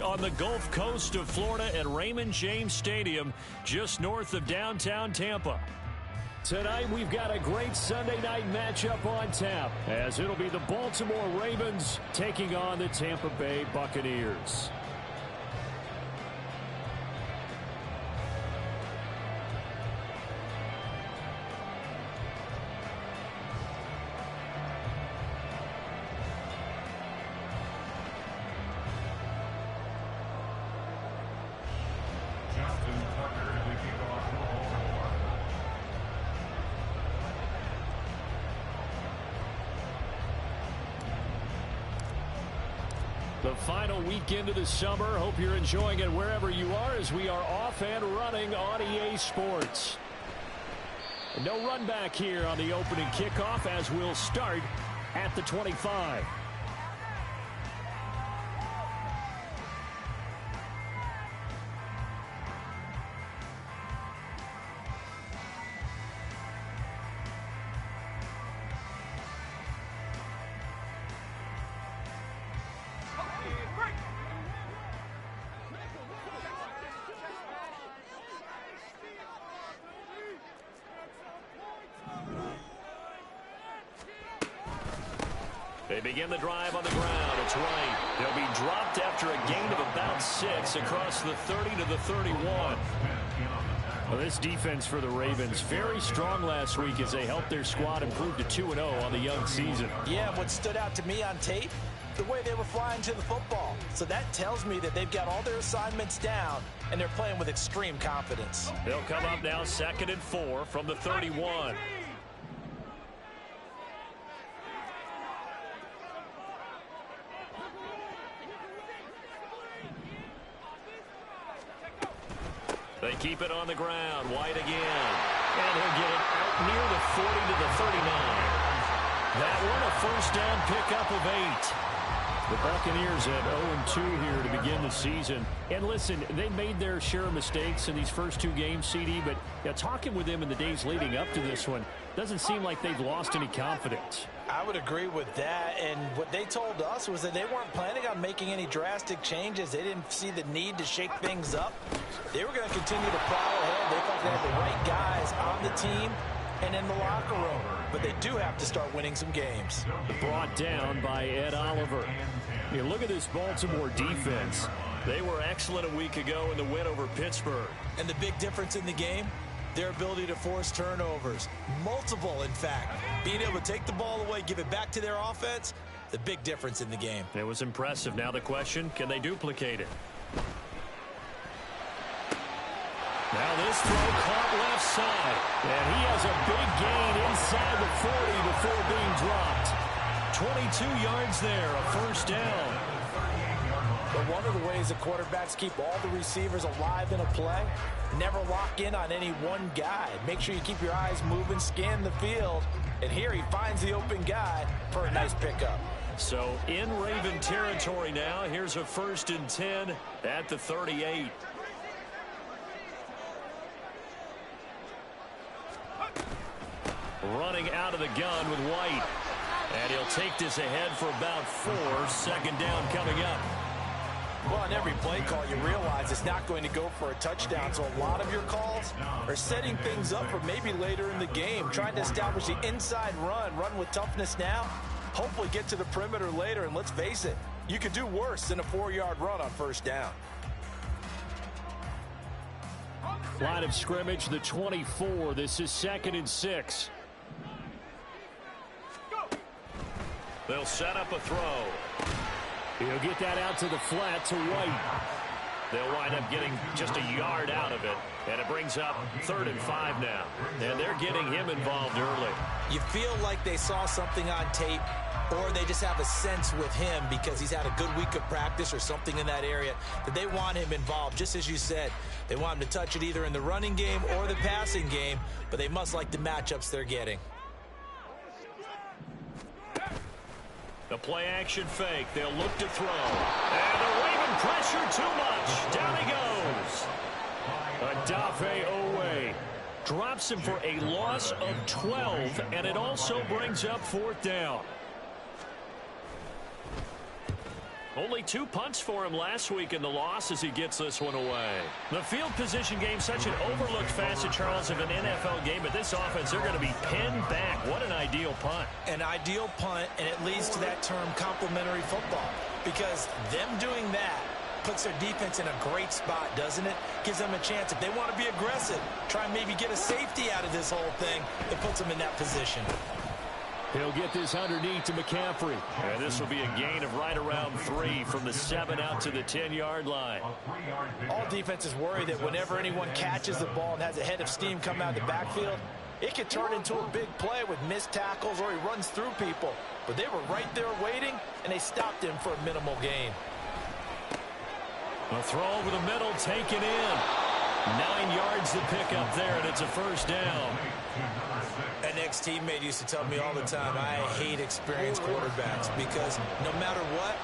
on the Gulf Coast of Florida at Raymond James Stadium, just north of downtown Tampa. Tonight, we've got a great Sunday night matchup on tap, as it'll be the Baltimore Ravens taking on the Tampa Bay Buccaneers. The final weekend of the summer. Hope you're enjoying it wherever you are as we are off and running on EA Sports. No run back here on the opening kickoff as we'll start at the 25. They begin the drive on the ground. It's White. They'll be dropped after a gain of about 6 across the 30 to the 31. Well, this defense for the Ravens, very strong last week as they helped their squad improve to 2-0 on the young season. Yeah, what stood out to me on tape, the way they were flying to the football. So that tells me that they've got all their assignments down, and they're playing with extreme confidence. They'll come up now 2nd and 4 from the 31. They keep it on the ground. White again. And he'll get it out near the 40 to the 39. That one a first down pickup of 8. The Buccaneers at 0-2 here to begin the season. And listen, they made their share of mistakes in these first 2 games, CD, but talking with them in the days leading up to this one, doesn't seem like they've lost any confidence. I would agree with that, and what they told us was that they weren't planning on making any drastic changes. They didn't see the need to shake things up. They were going to continue to plow ahead. They thought they had the right guys on the team and in the locker room, but they do have to start winning some games. Brought down by Ed Oliver. Look at this Baltimore defense. They were excellent a week ago in the win over Pittsburgh. And the big difference in the game? Their ability to force turnovers. Multiple, in fact. Being able to take the ball away, give it back to their offense, the big difference in the game. It was impressive. Now the question, can they duplicate it? Now this throw caught left side. And he has a big gain inside the 40 before being dropped. 22 yards there, a first down. But one of the ways the quarterbacks keep all the receivers alive in a play, never lock in on any one guy. Make sure you keep your eyes moving, scan the field. And here he finds the open guy for a nice pickup. So in Raven territory now. Here's a 1st and 10 at the 38. Running out of the gun with White. And he'll take this ahead for about 4. 2nd down coming up. Well, on every play call, you realize it's not going to go for a touchdown. So a lot of your calls are setting things up for maybe later in the game, trying to establish the inside run with toughness now, hopefully get to the perimeter later. And let's face it, you could do worse than a 4-yard run on 1st down. Line of scrimmage, the 24. This is 2nd and 6. They'll set up a throw. He'll get that out to the flat to White. They'll wind up getting just a yard out of it. And it brings up 3rd and 5 now. And they're getting him involved early. You feel like they saw something on tape, or they just have a sense with him because he's had a good week of practice or something in that area that they want him involved. Just as you said, they want him to touch it either in the running game or the passing game, but they must like the matchups they're getting. The play-action fake. They'll look to throw. And the Raven pressure too much. Down he goes. Odafe Oweh drops him for a loss of 12, and it also brings up 4th down. Only 2 punts for him last week in the loss as he gets this one away. The field position game, such an overlooked facet, Charles, of an NFL game, but this offense, they're going to be pinned back. What an ideal punt. An ideal punt, and it leads to that term complementary football, because them doing that puts their defense in a great spot, doesn't it? Gives them a chance. If they want to be aggressive, try and maybe get a safety out of this whole thing, it puts them in that position. He'll get this underneath to McCaffrey. And this will be a gain of right around 3 from the 7 out to the 10-yard line. All defenses worry that whenever anyone catches the ball and has a head of steam come out of the backfield, it could turn into a big play with missed tackles or he runs through people. But they were right there waiting, and they stopped him for a minimal gain. A throw over the middle, taken in. 9 yards to pick up there, and it's a first down. An ex-teammate used to tell me all the time, I hate experienced quarterbacks because no matter what,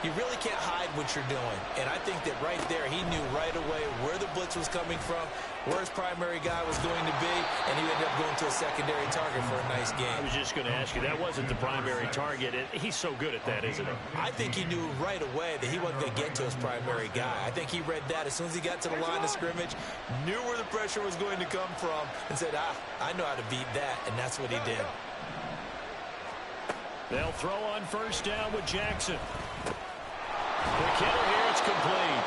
you really can't hide what you're doing. And I think that right there, he knew right away where the blitz was coming from, where his primary guy was going to be, and he ended up going to a secondary target for a nice game. I was just going to ask you, that wasn't the primary target. He's so good at that, isn't he? I think he knew right away that he wasn't going to get to his primary guy. I think he read that as soon as he got to the line of scrimmage, knew where the pressure was going to come from, and said, I know how to beat that, and that's what he did. They'll throw on first down with Jackson. McKinnon here, it's complete.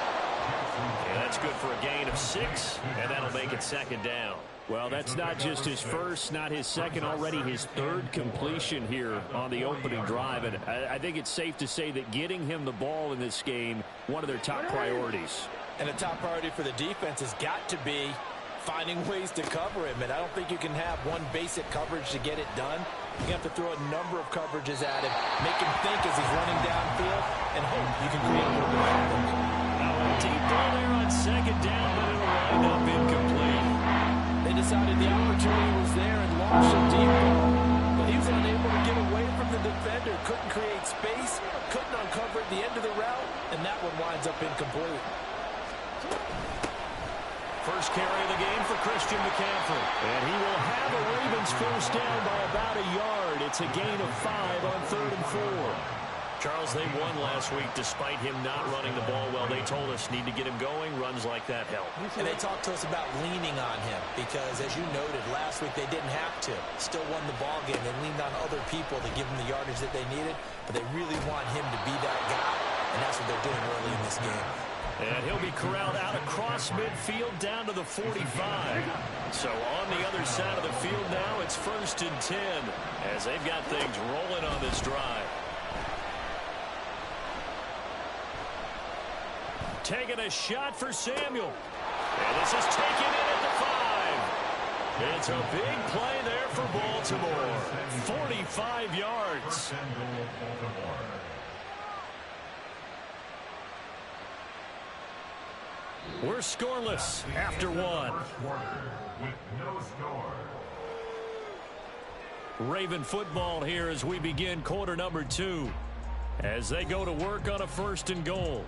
And that's good for a gain of 6, and that'll make it second down. Well, that's not just his first, not his second, already his 3rd completion here on the opening drive. And I think it's safe to say that getting him the ball in this game, one of their top priorities. And a top priority for the defense has got to be finding ways to cover him. And I don't think you can have one basic coverage to get it done. You have to throw a number of coverages at him, make him think as he's running downfield, and hope you can create a little bit of havoc. Now a deep ball there on second down, but it'll wind up incomplete. They decided the opportunity was there and launched a deep ball, but he was unable to get away from the defender, couldn't create space, couldn't uncover at the end of the route, and that one winds up incomplete. First carry of the game for Christian McCaffrey. And he will have a Ravens first down by about a yard. It's a gain of 5 on 3rd and 4. Charles, they won last week despite him not running the ball well. They told us need to get him going. Runs like that help. And they talked to us about leaning on him because, as you noted, last week they didn't have to. Still won the ball game. They leaned on other people to give them the yardage that they needed, but they really want him to be that guy, and that's what they're doing early in this game. And he'll be corralled out across midfield down to the 45. So on the other side of the field now, it's 1st and 10 as they've got things rolling on this drive. Taking a shot for Samuel. And this is taken in at the 5. It's a big play there for Baltimore. 45 yards. We're scoreless after 1. Raven football here as we begin quarter number 2. As they go to work on a 1st and goal.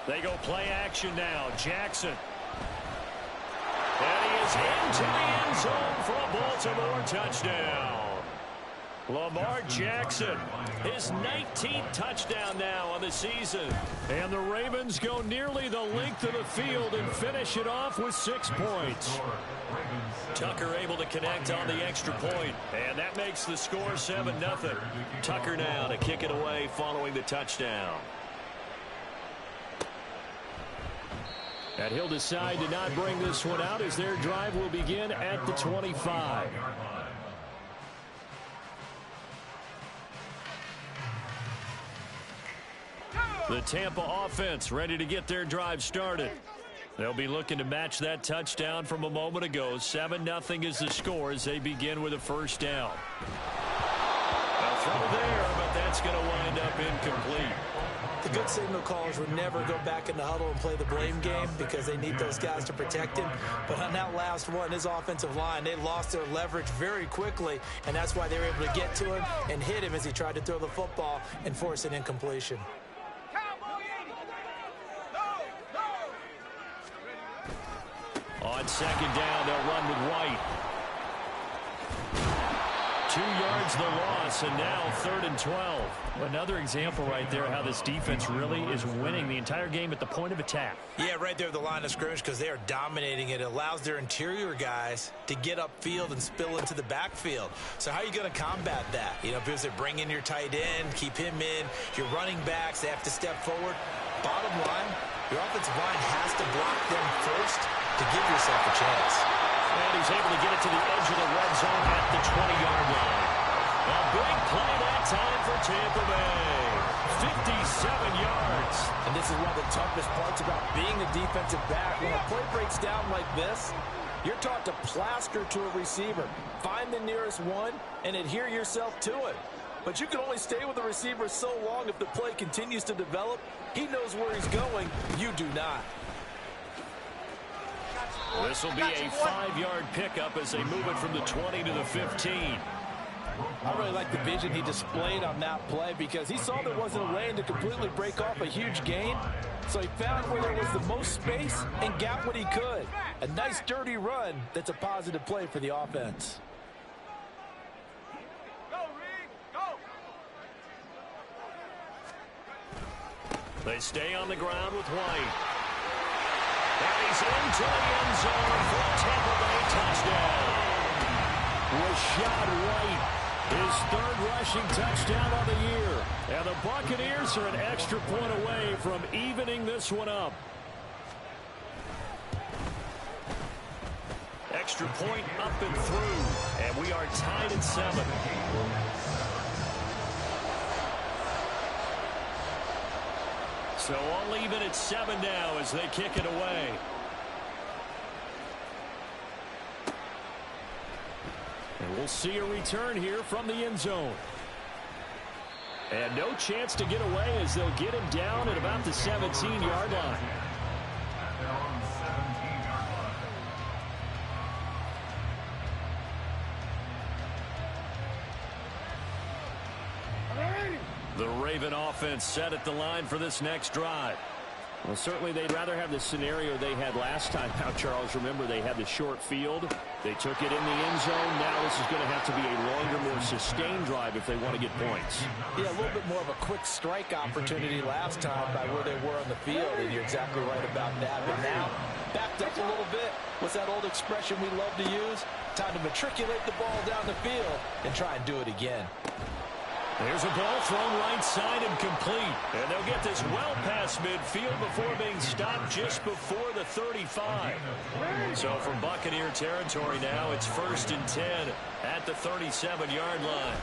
They go play action now. Jackson. And he is into the end zone for a Baltimore touchdown. Lamar Jackson, his 19th touchdown now on the season. And the Ravens go nearly the length of the field and finish it off with 6 points. Tucker able to connect on the extra point, and that makes the score 7-0. Tucker now to kick it away following the touchdown. And he'll decide to not bring this one out as their drive will begin at the 25. The Tampa offense ready to get their drive started. They'll be looking to match that touchdown from a moment ago. 7-0 is the score as they begin with a first down. A throw there, but that's going to wind up incomplete. The good signal callers would never go back in the huddle and play the blame game because they need those guys to protect him. But on that last one, his offensive line, they lost their leverage very quickly, and that's why they were able to get to him and hit him as he tried to throw the football and force an incompletion. On second down, they'll run with White. 2 yards the loss, and now 3rd and 12. Another example right there how this defense really is winning the entire game at the point of attack. Yeah, right there at the line of scrimmage because they are dominating it. It allows their interior guys to get upfield and spill into the backfield. So how are you going to combat that? You know, because they bring in your tight end, keep him in. Your running backs, they have to step forward. Bottom line, your offensive line has to block them first to give yourself a chance. And he's able to get it to the edge of the red zone at the 20-yard line. A big play that time for Tampa Bay. 57 yards. And this is one of the toughest parts about being a defensive back. When a play breaks down like this, you're taught to plaster to a receiver. Find the nearest one and adhere yourself to it. But you can only stay with the receiver so long if the play continues to develop. He knows where he's going. You do not. This will be a 5-yard pickup as they move it from the 20 to the 15. I really like the vision he displayed on that play because he saw there wasn't a lane to completely break off a huge gain. So he found where there was the most space and got what he could. A nice dirty run that's a positive play for the offense. They stay on the ground with White. And he's into the end zone for a Tampa Bay touchdown. Rachaad White, his 3rd rushing touchdown of the year. And the Buccaneers are an extra point away from evening this one up. Extra point up and through. And we are tied at 7. So all even at 7 now as they kick it away. And we'll see a return here from the end zone. And no chance to get away as they'll get him down at about the 17-yard line. The Raven offense set at the line for this next drive. Well, certainly they'd rather have the scenario they had last time out, Charles. Remember, they had the short field. They took it in the end zone. Now this is going to have to be a longer, more sustained drive if they want to get points. Yeah, a little bit more of a quick strike opportunity last time by where they were on the field, and you're exactly right about that. But now, backed up a little bit. What's that old expression we love to use? Time to matriculate the ball down the field and try and do it again. There's a ball thrown right side and complete. And they'll get this well past midfield before being stopped just before the 35. So from Buccaneer territory now, it's 1st and 10 at the 37-yard line.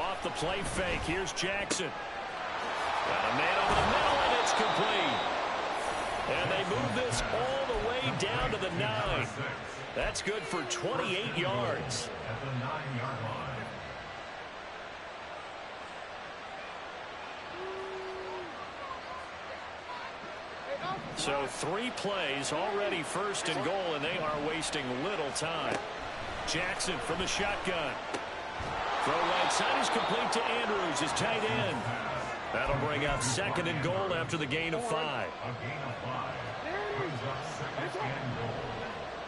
Off the play fake, here's Jackson. Got a man over the middle, and it's complete. And they move this all the way down to the 9. That's good for 28 yards. At the 9-yard line. So 3 plays already 1st and goal, and they are wasting little time. Jackson from the shotgun. Throw right side is complete to Andrews, his tight end. That'll bring up 2nd and goal after the gain of 5. A gain of 5 brings up 2nd and goal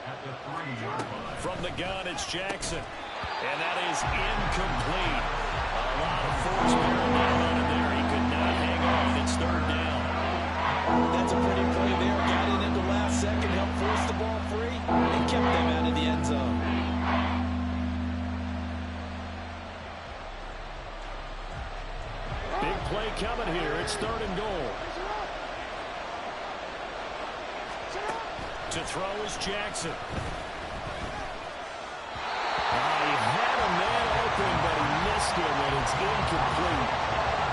at the 3-yard line. From the gun, it's Jackson. And that is incomplete. A lot of force bearing down on him there. He could not hang on. It's 3rd down. That's a pretty play there. Got it into last second, helped force the ball free, and kept them out of the end zone. Big play coming here. It's 3rd and goal. To throw is Jackson. He had a man open, but he missed him, and it's incomplete.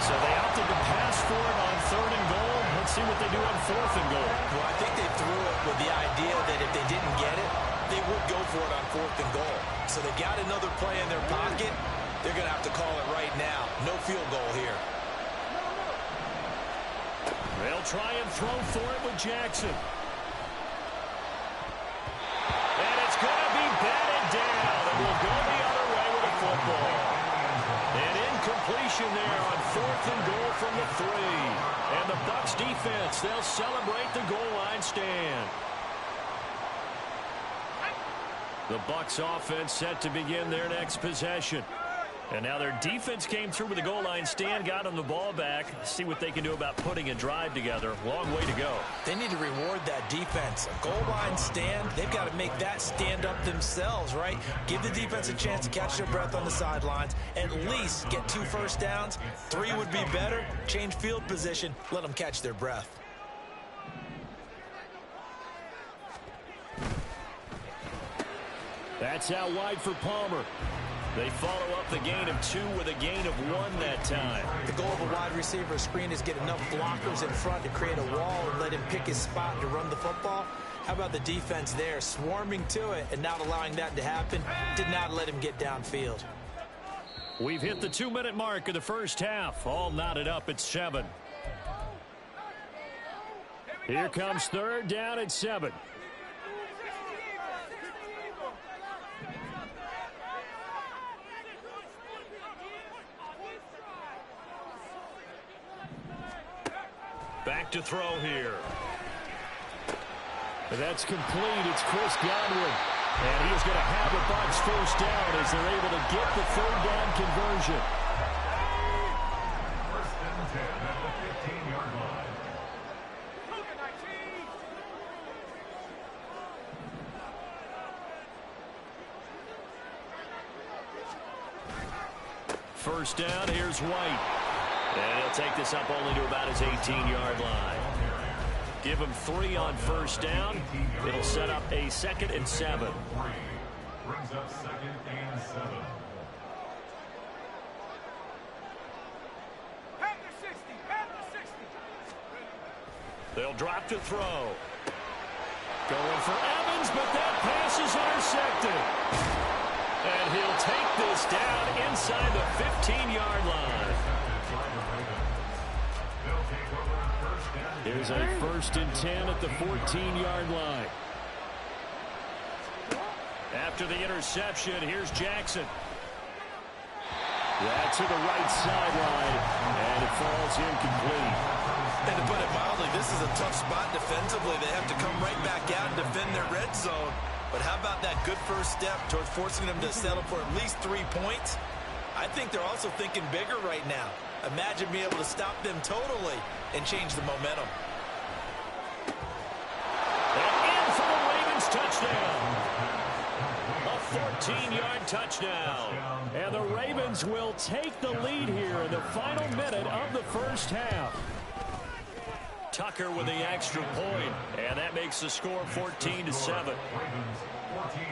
So they opted to pass for it on 3rd and goal. Let's see what they do on 4th and goal. Well, I think they threw it with the idea that if they didn't get it, they would go for it on 4th and goal. So they got another play in their pocket. They're going to have to call it right now. No field goal here. They'll try and throw for it with Jackson. And it's going to be batted down. And we'll go the other way with a football. An incompletion there on 4th and goal from the 3. And the Bucs defense, they'll celebrate the goal line stand. The Bucs offense set to begin their next possession. And now their defense came through with the goal line stand, got them the ball back. See what they can do about putting a drive together. Long way to go. They need to reward that defense. A goal line stand, they've got to make that stand up themselves, right? Give the defense a chance to catch their breath on the sidelines. At least get 2 first downs. 3 would be better. Change field position. Let them catch their breath. That's out wide for Palmer. They follow up the gain of 2 with a gain of 1 that time. The goal of a wide receiver screen is get enough blockers in front to create a wall and let him pick his spot to run the football. How about the defense there, swarming to it and not allowing that to happen? Did not let him get downfield. We've hit the 2-minute mark of the first half. All knotted up at 7. Here comes 3rd down at 7. Back to throw here. That's complete. It's Chris Godwin. And he's going to have a Bucs first down as they're able to get the 3rd down conversion. First and 10 at the 15-yard line. First down, here's White. And he'll take this up only to about his 18-yard line. Give him 3 on first down. It'll set up a 2nd and 7. Brings up 2nd and 7. They'll drop to throw. Going for Evans, but that pass is intercepted. And he'll take this down inside the 15-yard line. Here's a 1st and 10 at the 14-yard line. After the interception, here's Jackson. That's to the right sideline, and it falls incomplete. And to put it mildly, this is a tough spot defensively. They have to come right back out and defend their red zone. But how about that good first step towards forcing them to settle for at least 3 points? I think they're also thinking bigger right now. Imagine being able to stop them totally and change the momentum. And in for the Ravens touchdown. A 14-yard touchdown. And the Ravens will take the lead here in the final minute of the first half. Tucker with the extra point, and that makes the score 14-7. Ravens 14,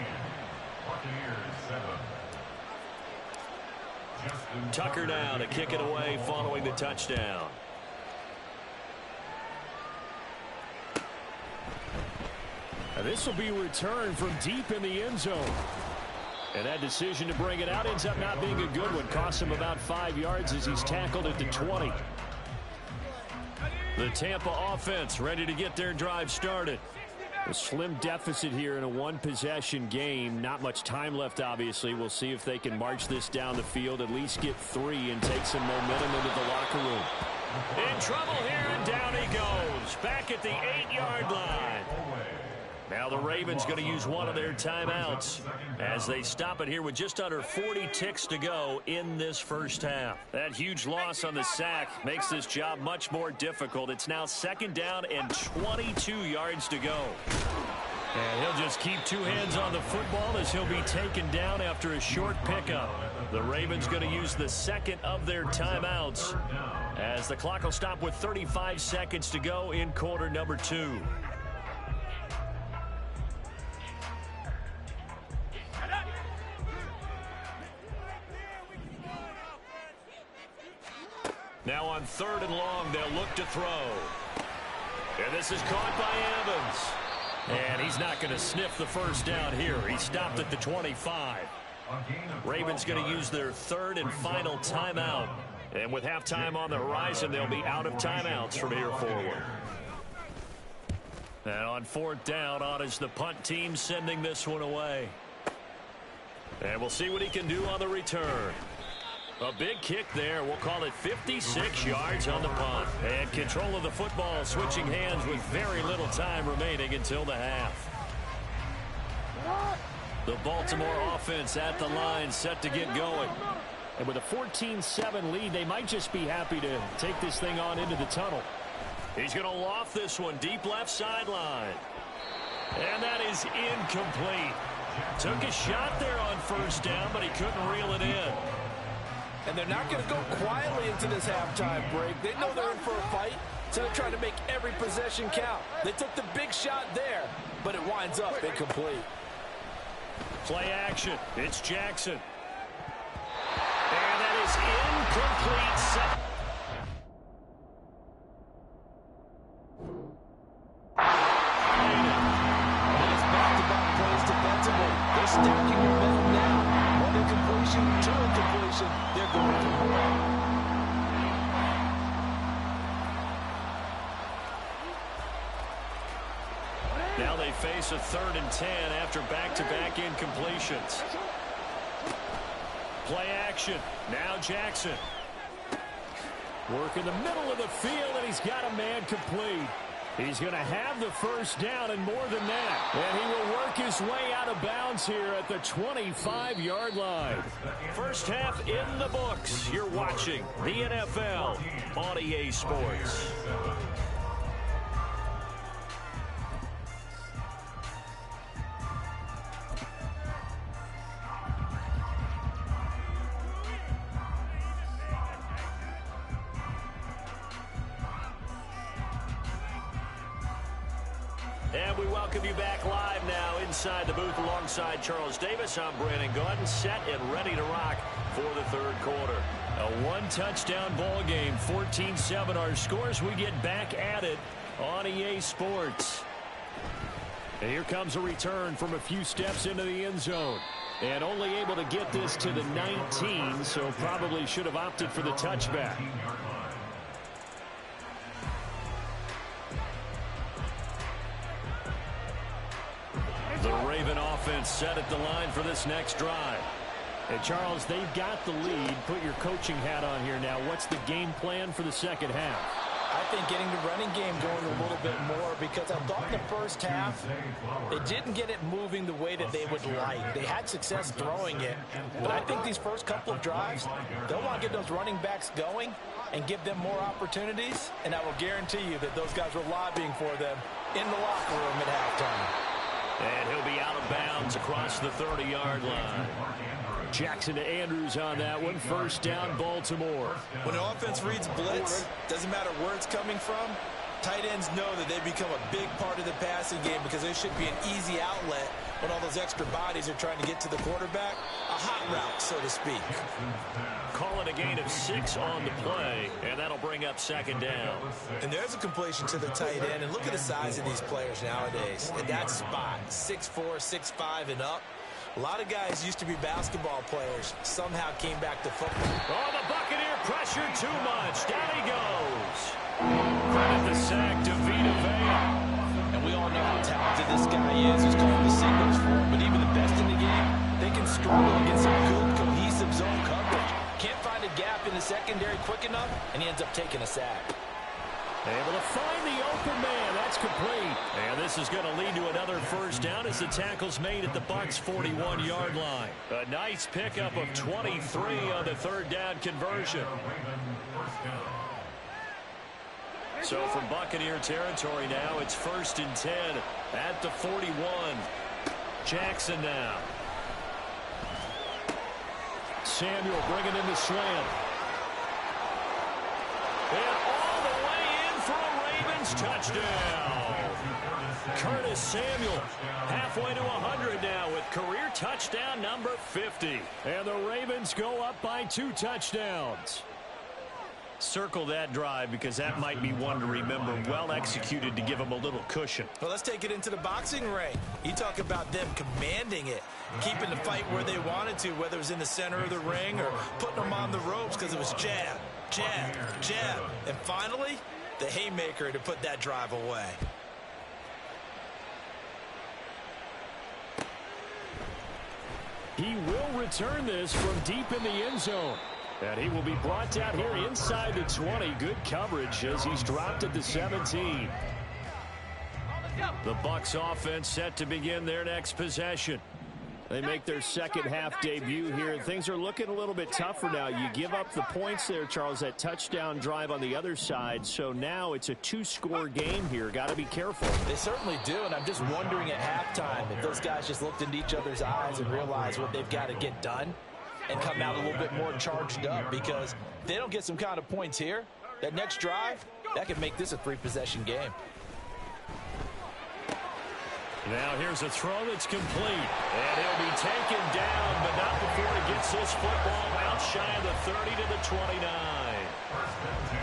Buccaneers 7. Tucker now to kick it away following the touchdown. And this will be returned from deep in the end zone. And that decision to bring it out ends up not being a good one. Costs him about 5 yards as he's tackled at the 20. The Tampa offense ready to get their drive started. A slim deficit here in a 1-possession game. Not much time left, obviously. We'll see if they can march this down the field, at least get 3 and take some momentum into the locker room. In trouble here, and down he goes. Back at the 8-yard line. Now the Ravens going to use one of their timeouts as they stop it here with just under 40 ticks to go in this first half. That huge loss on the sack makes this job much more difficult. It's now 2nd down and 22 yards to go. And he'll just keep 2 hands on the football as he'll be taken down after a short pickup. The Ravens going to use the 2nd of their timeouts as the clock will stop with 35 seconds to go in quarter number 2. Now on 3rd and long, they'll look to throw. And this is caught by Evans. And he's not going to sniff the first down here. He stopped at the 25. Ravens going to use their 3rd and final timeout. And with halftime on the horizon, they'll be out of timeouts from here forward. And on 4th down, on is the punt team sending this one away. And we'll see what he can do on the return. A big kick there. We'll call it 56 yards on the punt. And control of the football switching hands with very little time remaining until the half. The Baltimore offense at the line, set to get going. And with a 14-7 lead, they might just be happy to take this thing on into the tunnel. He's going to loft this one deep left sideline. And that is incomplete. Took a shot there on first down, but he couldn't reel it in. And they're not going to go quietly into this halftime break. They know they're in for a fight, so they're trying to make every possession count. They took the big shot there, but it winds up incomplete. Play action. It's Jackson. And that is incomplete. Nice back-to-back plays defensively. They're stacking momentum now. One incompletion, two incompletion. They're going for more. Now they face a 3rd and 10 after back-to-back incompletions. Play action. Now Jackson. Work in the middle of the field, and he's got a man complete. He's going to have the first down and more than that. And he will work his way out of bounds here at the 25-yard line. First half in the books. You're watching the NFL on EA Sports. And we welcome you back live now inside the booth alongside Charles Davis. I'm Brandon Gaudin, set and ready to rock for the third quarter. A one-touchdown ball game, 14-7 our scores. We get back at it on EA Sports. And here comes a return from a few steps into the end zone. And only able to get this to the 19, so probably should have opted for the touchback. The Raven offense set at the line for this next drive. And Charles, they've got the lead. Put your coaching hat on here now. What's the game plan for the second half? I think getting the running game going a little bit more, because I thought in the first half they didn't get it moving the way that they would like. They had success throwing it, but I think these first couple of drives, they'll want to get those running backs going and give them more opportunities, and I will guarantee you that those guys were lobbying for them in the locker room at halftime. And he'll be out of bounds across the 30-yard line. Jackson to Andrews on that one. First down, Baltimore. When the offense reads blitz, doesn't matter where it's coming from, tight ends know that they become a big part of the passing game because there should be an easy outlet when all those extra bodies are trying to get to the quarterback. A hot route, so to speak. Call it a gain of 6 on the play, and that'll bring up second down. And there's a completion to the tight end, and look at the size of these players nowadays. At that spot, 6'4", 6'5", and up. A lot of guys used to be basketball players, somehow came back to football. Oh, the Buccaneer pressure too much. Down he goes. Credit the sack to Vita Vea. And we all know how talented this guy is. He's calling the signals for him, but even the best in the game, they can struggle against some good, cohesive zone coverage. Can't find a gap in the secondary quick enough, and he ends up taking a sack. Able to find the open man. That's complete. And this is going to lead to another first down as the tackle's made at the Bucs' 41-yard line. A nice pickup of 23 on the third down conversion. So from Buccaneer territory now, it's 1st and 10 at the 41. Jackson now. Samuel bringing in the slant. And all the way in for a Ravens touchdown. Curtis Samuel halfway to 100 now with career touchdown number 50. And the Ravens go up by 2 touchdowns. Circle that drive because that might be one to remember. Well executed to give them a little cushion. Well, let's take it into the boxing ring. You talk about them commanding it, keeping the fight where they wanted to, whether it was in the center of the ring or putting them on the ropes because it was jab, jab, jab. And finally, the haymaker to put that drive away. He will return this from deep in the end zone. And he will be brought down here inside the 20. Good coverage as he's dropped at the 17. The Bucs offense set to begin their next possession. They make their second half debut here. Things are looking a little bit tougher now. You give up the points there, Charles, that touchdown drive on the other side. So now it's a two-score game here. Got to be careful. They certainly do, and I'm just wondering at halftime if those guys just looked into each other's eyes and realized what they've got to get done and come out a little bit more charged up, because if they don't get some kind of points here, that next drive, that could make this a three-possession game. Now here's a throw that's complete. And he'll be taken down, but not before he gets this football out shy of the 30 to the 29.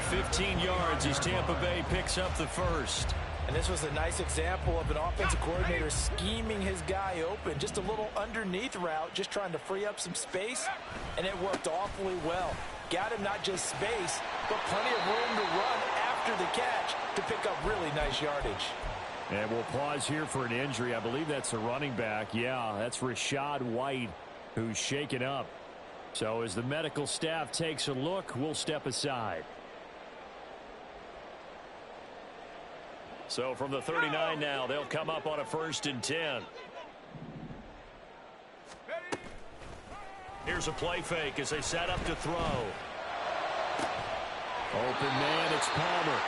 15 yards as Tampa Bay picks up the first. And this was a nice example of an offensive coordinator scheming his guy open. Just a little underneath route, just trying to free up some space, and it worked awfully well. Got him not just space, but plenty of room to run after the catch to pick up really nice yardage. And we'll pause here for an injury. I believe that's a running back. Yeah, that's Rachaad White, who's shaken up. So as the medical staff takes a look, we'll step aside. So from the 39 now, they'll come up on a 1st and 10. Here's a play fake as they set up to throw. Open man, it's Palmer.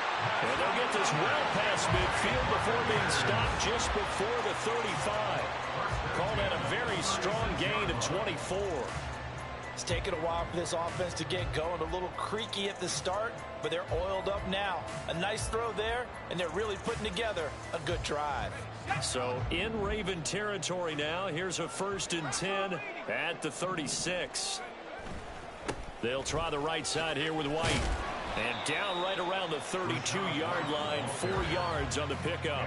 And they'll get this well past midfield before being stopped just before the 35. Called that a very strong gain of 24. It's taken a while for this offense to get going. A little creaky at the start, but they're oiled up now. A nice throw there, and they're really putting together a good drive. So in Raven territory now, here's a 1st and 10 at the 36. They'll try the right side here with White. And down right around the 32-yard line, 4 yards on the pickup.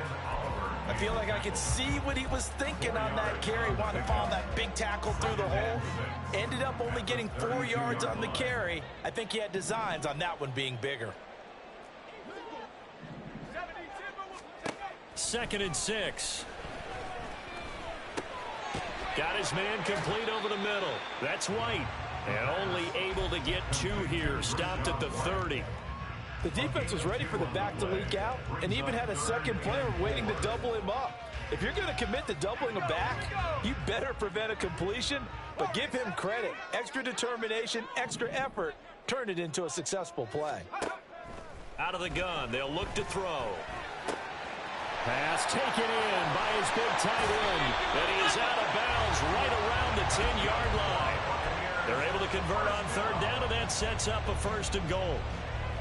I feel like I could see what he was thinking on that carry. Wanted to follow that big tackle through the hole. Ended up only getting 4 yards on the carry. I think he had designs on that one being bigger. 2nd and 6. Got his man complete over the middle. That's White. And only able to get 2 here. Stopped at the 30. The defense was ready for the back to leak out and even had a second player waiting to double him up. If you're going to commit to doubling a back, you better prevent a completion, but give him credit. Extra determination, extra effort, turned it into a successful play. Out of the gun, they'll look to throw. Pass taken in by his big tight end. And he is out of bounds right around the 10-yard line. They're able to convert on 3rd down, and that sets up a 1st and goal.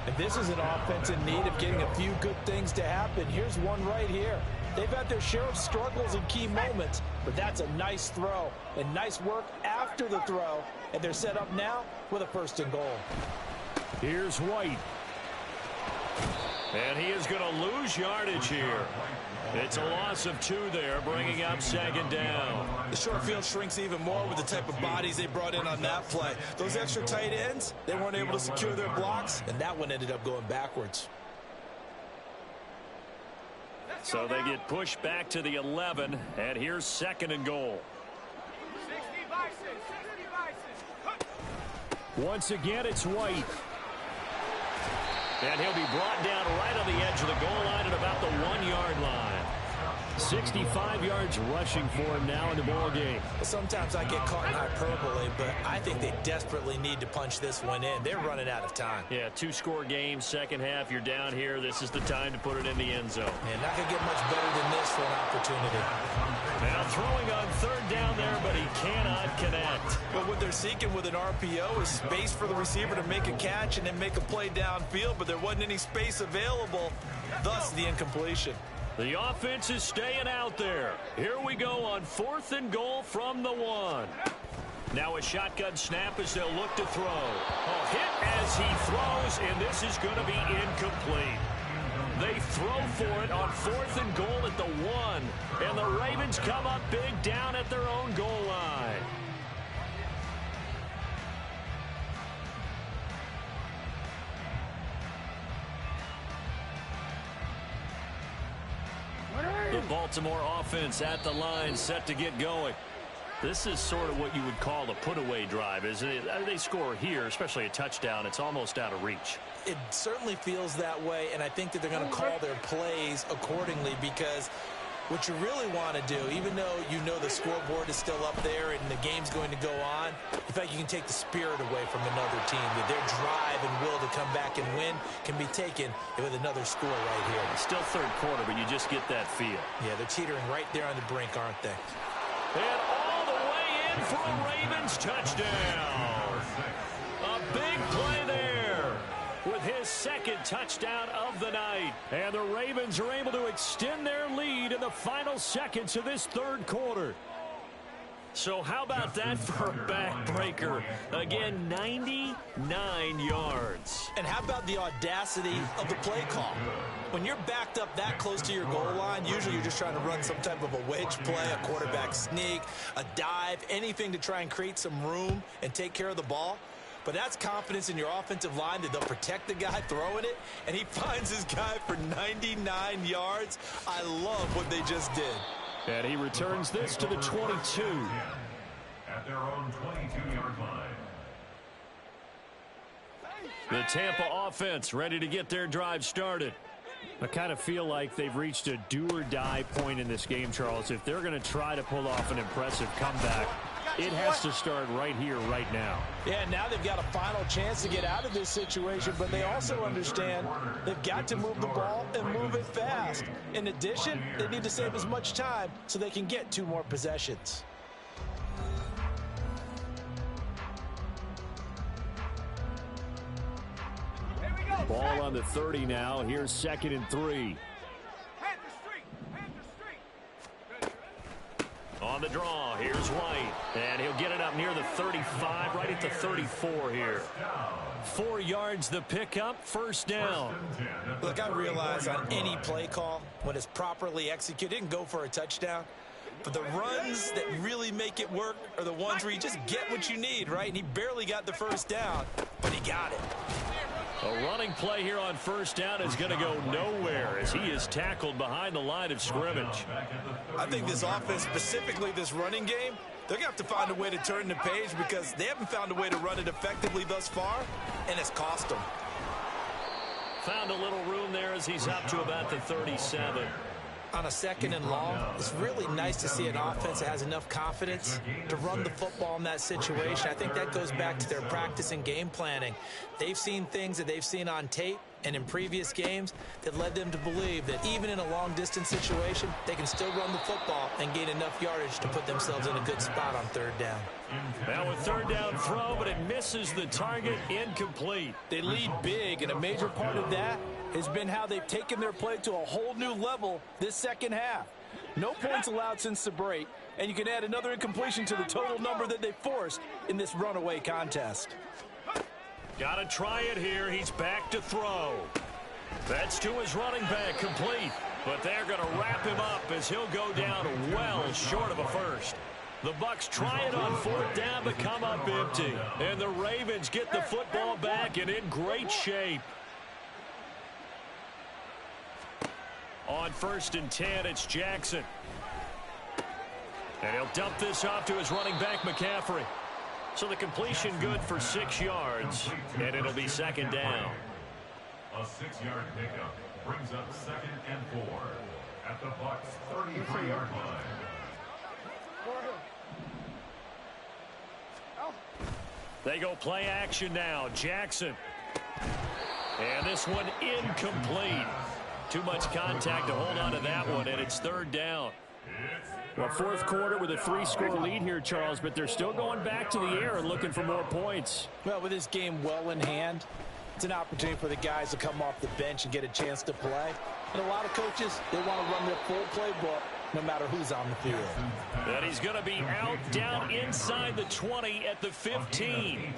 And this is an offense in need of getting a few good things to happen. Here's one right here. They've had their share of struggles in key moments, but that's a nice throw and nice work after the throw. And they're set up now with a 1st and goal. Here's White. And he is going to lose yardage here. It's a loss of 2 there, bringing up 2nd down. The short field shrinks even more with the type of bodies they brought in on that play. Those extra tight ends, they weren't able to secure their blocks, and that one ended up going backwards. So they get pushed back to the 11, and here's 2nd and goal. Once again, it's White. And he'll be brought down right on the edge of the goal line at about the 1-yard line. 65 yards rushing for him now in the ball game. Sometimes I get caught in hyperbole, but I think they desperately need to punch this one in. They're running out of time. Yeah, 2-score game, second half. You're down here. This is the time to put it in the end zone. And not going to get much better than this for an opportunity. Now throwing on 3rd down there, but he cannot connect. But what they're seeking with an RPO is space for the receiver to make a catch and then make a play downfield, but there wasn't any space available, thus the incompletion. The offense is staying out there. Here we go on 4th and goal from the 1. Now a shotgun snap as they'll look to throw. A hit as he throws, and this is going to be incomplete. They throw for it on 4th and goal at the 1, and the Ravens come up big down at their own goal line. The Baltimore offense at the line, set to get going. This is sort of what you would call a put-away drive, isn't it? They score here, especially a touchdown. It's almost out of reach. It certainly feels that way, and I think that they're going to call their plays accordingly, because What you really want to do, even though you know the scoreboard is still up there and the game's going to go on, in fact, you can take the spirit away from another team. That their drive and will to come back and win can be taken with another score right here. It's still third quarter, but you just get that feel. Yeah, they're teetering right there on the brink, aren't they? And all the way in for a Ravens touchdown. A big play there with his second touchdown of the night. And the Ravens are able to extend their lead in the final seconds of this third quarter. So how about that for a backbreaker? Again, 99 yards. And how about the audacity of the play call? When you're backed up that close to your goal line, usually you're just trying to run some type of a wedge play, a quarterback sneak, a dive, anything to try and create some room and take care of the ball. But that's confidence in your offensive line that they'll protect the guy throwing it, and he finds his guy for 99 yards. I love what they just did. And he returns this to the 22. At their own 22-yard line. The Tampa offense ready to get their drive started. I kind of feel like they've reached a do-or-die point in this game, Charles. If they're going to try to pull off an impressive comeback, it has to start right here, right now. Yeah, now they've got a final chance to get out of this situation, but they also understand they've got to move the ball and move it fast. In addition, they need to save as much time so they can get 2 more possessions. Ball on the 30 now. Here's 2nd and 3. On the draw, here's White. And he'll get it up near the 35, right at the 34 here. 4 yards the pickup, first down. Look, I realize on any play call, when it's properly executed, it can go for a touchdown. But the runs that really make it work are the ones where you just get what you need, right? And he barely got the first down, but he got it. A running play here on first down is going to go nowhere as he is tackled behind the line of scrimmage. I think this offense, specifically this running game, they're going to have to find a way to turn the page because they haven't found a way to run it effectively thus far, and it's cost them. Found a little room there as he's up to about the 37. On a 2nd and long, it's really nice to see an offense that has enough confidence to run the football in that situation. I think that goes back to their practice and game planning. They've seen things that they've seen on tape and in previous games that led them to believe that even in a long-distance situation, they can still run the football and gain enough yardage to put themselves in a good spot on 3rd down. Now a 3rd down throw, but it misses the target, incomplete. They lead big, and a major part of that has been how they've taken their play to a whole new level this second half. No points allowed since the break, and you can add another incompletion to the total number that they forced in this runaway contest. Got to try it here. He's back to throw. That's to his running back, complete. But they're going to wrap him up as he'll go down well short of a first. The Bucs try it on 4th down, but come up empty. And the Ravens get the football back and in great shape. On 1st and 10, it's Jackson. And he'll dump this off to his running back, McCaffrey. So the completion good for 6 yards, and it'll be 2nd down. A 6-yard pickup brings up 2nd and 4 at the Bucs' 33-yard line. They go play action now. Jackson. And this one incomplete. Too much contact to hold on to that one, and it's 3rd down. Well, 4th quarter with a 3-score lead here, Charles, but they're still going back to the air and looking for more points. Well, with this game well in hand, it's an opportunity for the guys to come off the bench and get a chance to play. And a lot of coaches, they want to run their full playbook no matter who's on the field. And he's going to be out down inside the 20 at the 15.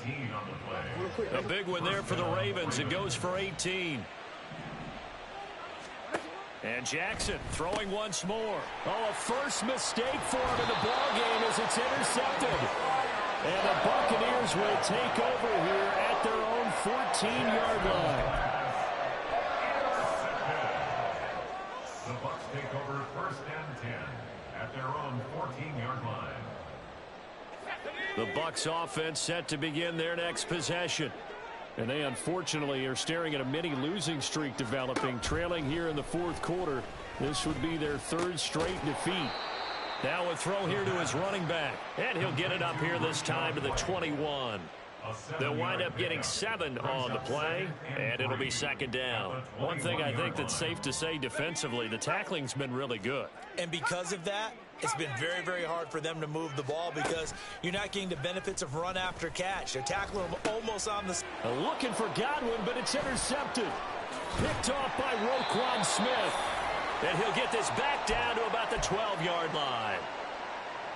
A big one there for the Ravens. It goes for 18. And Jackson throwing once more. Oh, a first mistake for him in the ballgame as it's intercepted. And the Buccaneers will take over here at their own 14-yard line. The Bucs take over 1st and 10 at their own 14-yard line. The Bucs offense set to begin their next possession. And they unfortunately are staring at a mini losing streak developing, trailing here in the 4th quarter This would be their third straight defeat. Now a throw here to his running back. And he'll get it up here this time to the 21. They'll wind up getting 7 on the play, and it'll be second down. One thing I think that's safe to say defensively, the tackling's been really good. And because of that, it's been very, very hard for them to move the ball because you're not getting the benefits of run after catch. They're tackling them almost on the... Looking for Godwin, but it's intercepted. Picked off by Roquan Smith. And he'll get this back down to about the 12-yard line.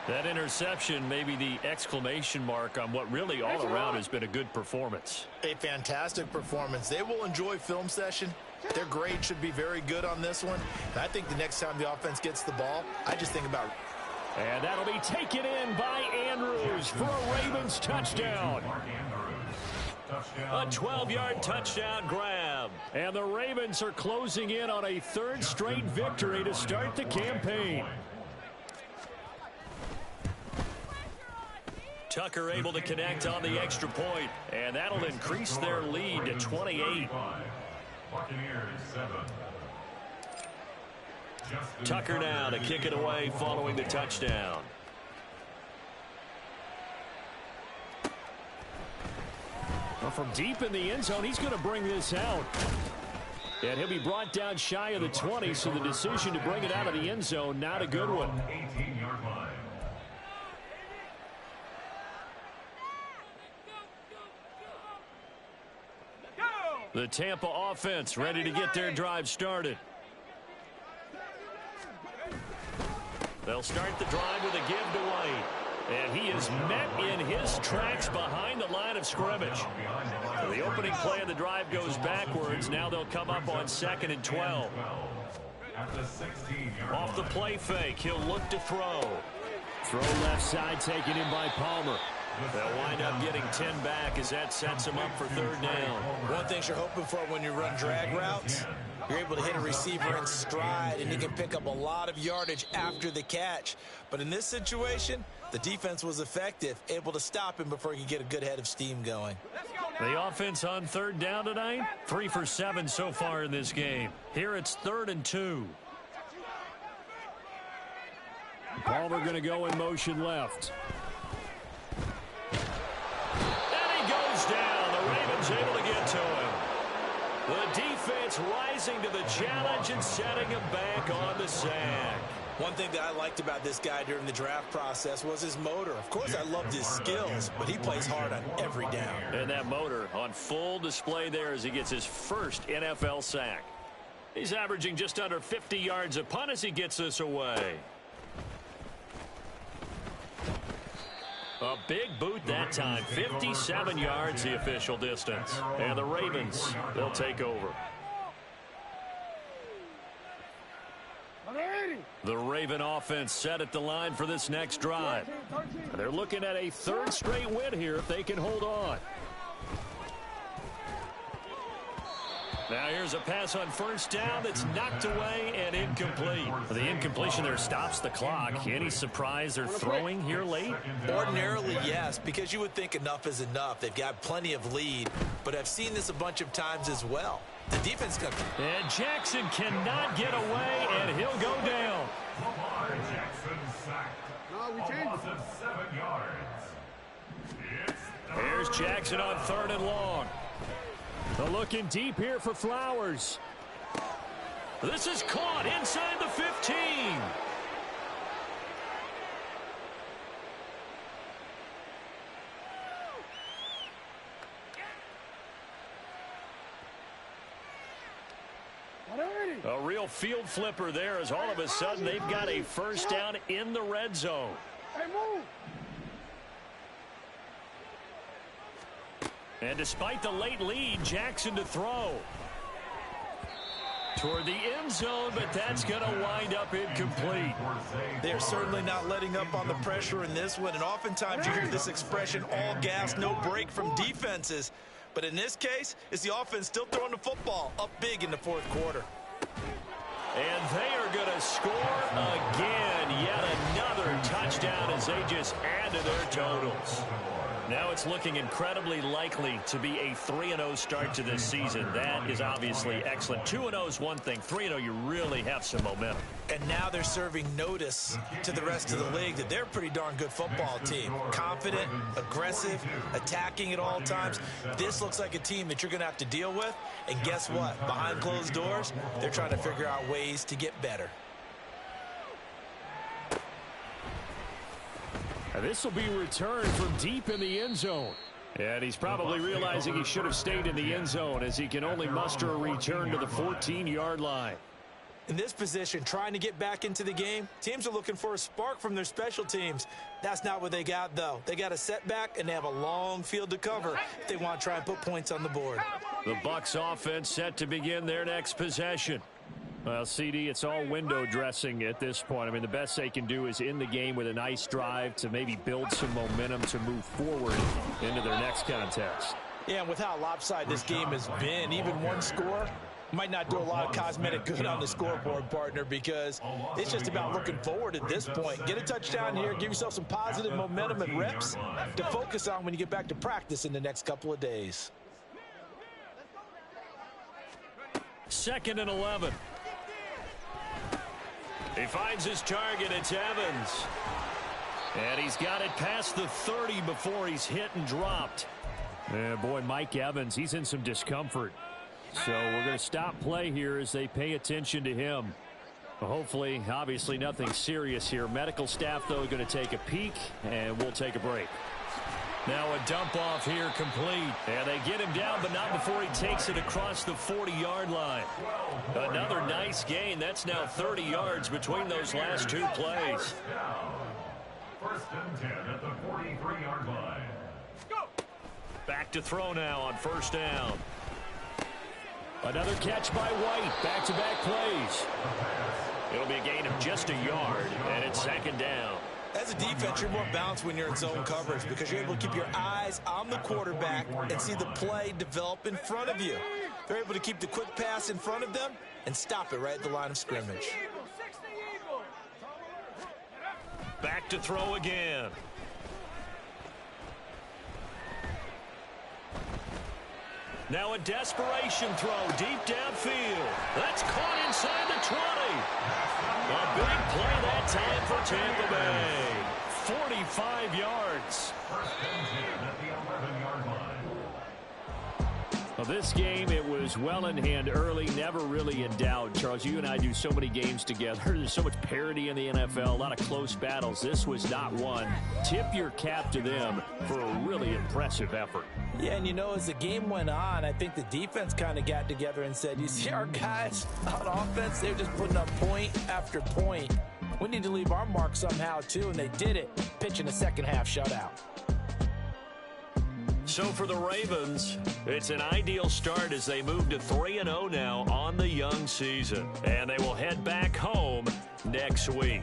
That interception may be the exclamation mark on what really all around has been a good performance. A fantastic performance. They will enjoy film session. Their grade should be very good on this one. And I think the next time the offense gets the ball, I just think about... And that'll be taken in by Andrews for a Ravens touchdown. A 12-yard touchdown grab. And the Ravens are closing in on a third straight victory to start the campaign. Tucker able to connect on the extra point, and that'll increase their lead to 28. Tucker now to kick it away following the touchdown. Well, from deep in the end zone, he's going to bring this out. And he'll be brought down shy of the 20, so the decision to bring it out of the end zone, not a good one. 18-yard line. The Tampa offense ready to get their drive started. They'll start the drive with a give to White. And he is met in his tracks behind the line of scrimmage. So the opening play of the drive goes backwards. Now they'll come up on 2nd and 12. Off the play fake, he'll look to throw. Throw left side taken in by Palmer. They'll wind up getting 10 back as that sets them up for third down. One thing you're hoping for when you run drag routes, you're able to hit a receiver in stride, and he can pick up a lot of yardage after the catch. But in this situation, the defense was effective, able to stop him before he could get a good head of steam going. The offense on third down tonight, 3 for 7 so far in this game. Here it's 3rd and 2. Palmer going to go in motion left. Down. The Ravens able to get to him. The defense rising to the challenge and setting him back on the sack. One thing that I liked about this guy during the draft process was his motor. Of course, I loved his skills, but he plays hard on every down. And that motor on full display there as he gets his first NFL sack. He's averaging just under 50 yards a punt as he gets this away. A big boot that time. 57 yards the official distance. And the Ravens, they'll take over. The Raven offense set at the line for this next drive. They're looking at a third straight win here if they can hold on. Now here's a pass on first down that's knocked away and incomplete. The incompletion there stops the clock. Any surprise they're throwing here late? Ordinarily, yes, because you would think enough is enough. They've got plenty of lead, but I've seen this a bunch of times as well. The defense comes. And Jackson cannot get away, and he'll go down. Lamar Jackson sacked. A loss of 7 yards. Here's Jackson on 3rd and long. They're looking deep here for Flowers. This is caught inside the 15. A real field flipper there as all of a sudden they've got a first down in the red zone. And despite the late lead, Jackson to throw. Toward the end zone, but that's going to wind up incomplete. They're certainly not letting up on the pressure in this one, and oftentimes you hear this expression, all gas, no break from defenses. But in this case, it's the offense still throwing the football up big in the 4th quarter. And they are going to score again And yet another touchdown as they just add to their totals. Now it's looking incredibly likely to be a 3-0 start to this season. That is obviously excellent. 2-0 is one thing. 3-0, you really have some momentum. And now they're serving notice to the rest of the league that they're a pretty darn good football team. Confident, aggressive, attacking at all times. This looks like a team that you're going to have to deal with. And guess what? Behind closed doors, they're trying to figure out ways to get better. This will be returned from deep in the end zone. And he's probably realizing he should have stayed in the end zone as he can only muster a return to the 14-yard line. In this position, trying to get back into the game, teams are looking for a spark from their special teams. That's not what they got, though. They got a setback, and they have a long field to cover if they want to try and put points on the board. The Bucs offense set to begin their next possession. Well, CD, it's all window dressing at this point. I mean, the best they can do is in the game with a nice drive to maybe build some momentum to move forward into their next contest. Yeah, and with how lopsided this game has been, even one score might not do a lot of cosmetic good on the scoreboard, partner, because it's just about looking forward at this point. Get a touchdown here, give yourself some positive momentum and reps to focus on when you get back to practice in the next couple of days. 2nd and 11. He finds his target. It's Evans. And he's got it past the 30 before he's hit and dropped. And boy, Mike Evans, he's in some discomfort. So we're going to stop play here as they pay attention to him. Well, hopefully, obviously nothing serious here. Medical staff, though, going to take a peek, and we'll take a break. Now a dump off here complete. And they get him down, but not before he takes it across the 40-yard line. Another nice gain. That's now 30 yards between those last two plays. 1st and 10 at the 43-yard line. Back to throw now on 1st down. Another catch by White. Back-to-back plays. It'll be a gain of just a yard, and it's 2nd down. As a defense, you're more balanced when you're in zone coverage because you're able to keep your eyes on the quarterback and see the play develop in front of you. They're able to keep the quick pass in front of them and stop it right at the line of scrimmage. Back to throw again. Now a desperation throw deep downfield. That's caught inside the 20. A big play that time for Tampa Bay. 45 yards. 1st and 10 at the 11-yard line. Well, this game, it was well in hand early, never really in doubt. Charles, you and I do so many games together. There's so much parity in the NFL, a lot of close battles. This was not one. Tip your cap to them for a really impressive effort. Yeah, and you know, as the game went on, I think the defense kind of got together and said, you see our guys on offense, they're just putting up point after point. We need to leave our mark somehow, too, and they did it, pitching a second-half shutout. So for the Ravens, it's an ideal start as they move to 3-0 now on the young season. And they will head back home next week.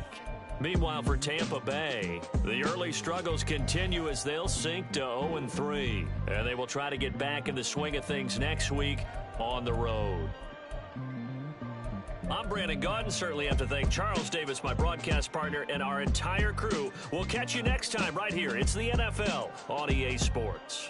Meanwhile, for Tampa Bay, the early struggles continue as they'll sink to 0-3. And they will try to get back in the swing of things next week on the road. I'm Brandon Gaudin. Certainly have to thank Charles Davis, my broadcast partner, and our entire crew. We'll catch you next time right here. It's the NFL on EA Sports.